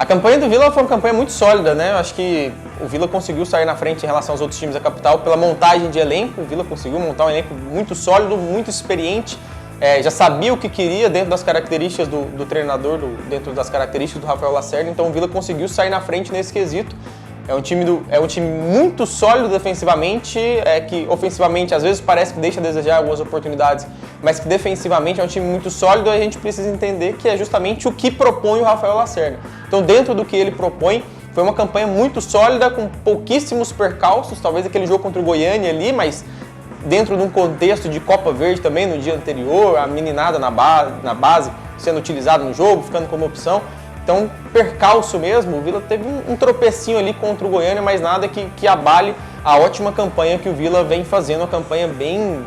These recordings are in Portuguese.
A campanha do Vila foi uma campanha muito sólida, né? Eu acho que o Vila conseguiu sair na frente em relação aos outros times da capital pela montagem de elenco. O Vila conseguiu montar um elenco muito sólido, muito experiente. Já sabia o que queria dentro das características do treinador, dentro das características do Rafael Lacerda. Então o Vila conseguiu sair na frente nesse quesito. É um time muito sólido defensivamente, que ofensivamente às vezes parece que deixa a desejar algumas oportunidades, mas que defensivamente é um time muito sólido. E a gente precisa entender que é justamente o que propõe o Rafael Lacerda. Então, dentro do que ele propõe, foi uma campanha muito sólida, com pouquíssimos percalços, talvez aquele jogo contra o Goiânia ali, mas dentro de um contexto de Copa Verde também no dia anterior, a meninada na base sendo utilizada no jogo, ficando como opção. Então, percalço mesmo, o Vila teve um tropecinho ali contra o Goiânia, mas nada que abale a ótima campanha que o Vila vem fazendo, uma campanha bem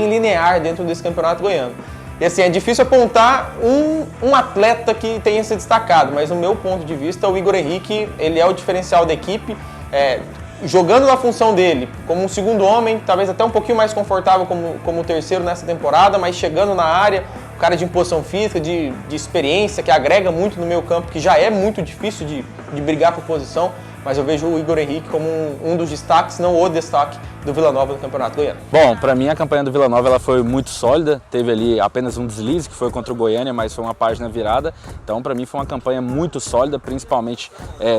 linear dentro desse campeonato goiano. E assim, é difícil apontar um atleta que tenha se destacado, mas no meu ponto de vista, o Igor Henrique, ele é o diferencial da equipe, jogando na função dele, como um segundo homem, talvez até um pouquinho mais confortável como terceiro nessa temporada, mas chegando na área, um cara de imposição física, de experiência, que agrega muito no meio campo, que já é muito difícil de brigar por posição, mas eu vejo o Igor Henrique como um dos destaques, não o destaque do Vila Nova no Campeonato Goiano. Bom, para mim a campanha do Vila Nova ela foi muito sólida, teve ali apenas um deslize, que foi contra o Goiânia, mas foi uma página virada. Então, para mim foi uma campanha muito sólida, principalmente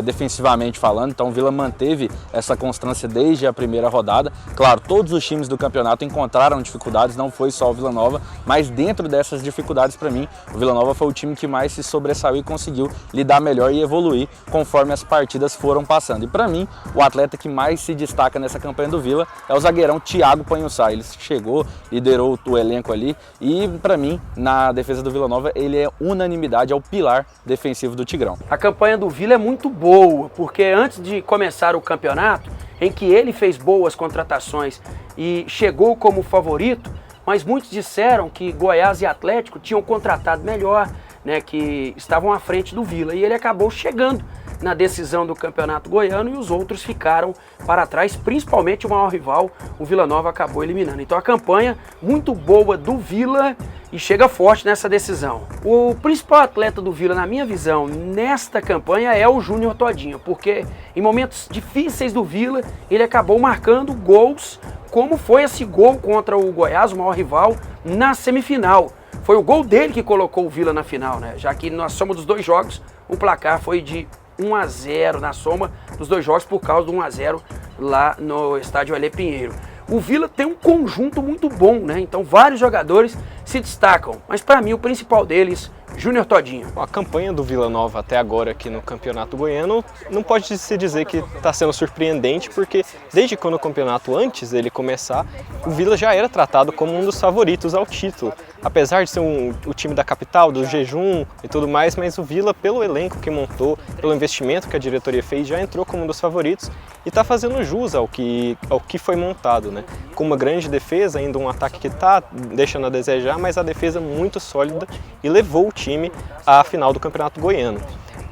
defensivamente falando. Então, o Vila manteve essa constância desde a primeira rodada. Claro, todos os times do campeonato encontraram dificuldades, não foi só o Vila Nova, mas dentro dessas dificuldades, para mim, o Vila Nova foi o time que mais se sobressaiu e conseguiu lidar melhor e evoluir conforme as partidas foram passando. E para mim, o atleta que mais se destaca nessa campanha do Vila é o zagueirão Thiago Panhussá. Ele chegou, liderou o elenco ali e, para mim, na defesa do Vila Nova, ele é unanimidade, é o pilar defensivo do Tigrão. A campanha do Vila é muito boa, porque antes de começar o campeonato, em que ele fez boas contratações e chegou como favorito, mas muitos disseram que Goiás e Atlético tinham contratado melhor, né, que estavam à frente do Vila, e ele acabou chegando na decisão do Campeonato Goiano e os outros ficaram para trás, principalmente o maior rival, o Vila Nova, acabou eliminando. Então a campanha muito boa do Vila e chega forte nessa decisão. O principal atleta do Vila, na minha visão, nesta campanha é o Júnior Todinho, porque em momentos difíceis do Vila ele acabou marcando gols, como foi esse gol contra o Goiás, o maior rival, na semifinal. Foi o gol dele que colocou o Vila na final, né? Já que na soma dos dois jogos o placar foi de 1-0 na soma dos dois jogos por causa do 1-0 lá no estádio Alê Pinheiro. O Vila tem um conjunto muito bom, né? Então vários jogadores se destacam, mas para mim o principal deles, Júnior Todinho. A campanha do Vila Nova até agora aqui no Campeonato Goiano não pode se dizer que está sendo surpreendente, porque desde quando o campeonato, antes dele começar, o Vila já era tratado como um dos favoritos ao título. Apesar de ser o time da capital, do jejum e tudo mais, mas o Vila, pelo elenco que montou, pelo investimento que a diretoria fez, já entrou como um dos favoritos e está fazendo jus ao que foi montado, né? Com uma grande defesa, ainda um ataque que está deixando a desejar, mas a defesa muito sólida e levou o time à final do Campeonato Goiano.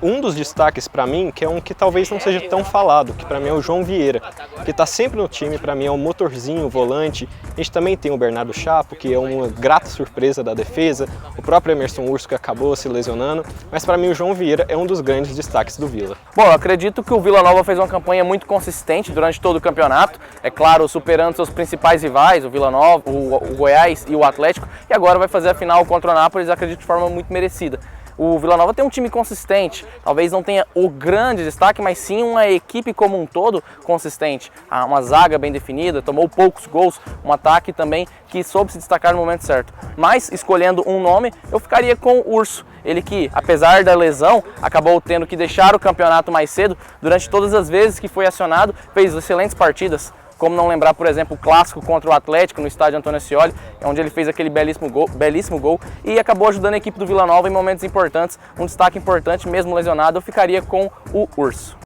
Um dos destaques para mim, que é um que talvez não seja tão falado, que para mim é o João Vieira, que está sempre no time, para mim é o motorzinho, o volante. A gente também tem o Bernardo Chapo, que é uma grata surpresa da defesa, o próprio Emerson Urso, que acabou se lesionando, mas para mim o João Vieira é um dos grandes destaques do Vila. Bom, eu acredito que o Vila Nova fez uma campanha muito consistente durante todo o campeonato, é claro, superando seus principais rivais, o Vila Nova, o Goiás e o Atlético, e agora vai fazer a final contra o Nápoles, acredito de forma muito merecida. O Vila Nova tem um time consistente, talvez não tenha o grande destaque, mas sim uma equipe como um todo consistente. Uma zaga bem definida, tomou poucos gols, um ataque também que soube se destacar no momento certo. Mas, escolhendo um nome, eu ficaria com o Urso. Ele que, apesar da lesão, acabou tendo que deixar o campeonato mais cedo. Durante todas as vezes que foi acionado, fez excelentes partidas. Como não lembrar, por exemplo, o clássico contra o Atlético no estádio Antônio Ascioli, onde ele fez aquele belíssimo gol e acabou ajudando a equipe do Vila Nova em momentos importantes, um destaque importante, mesmo lesionado, eu ficaria com o Urso.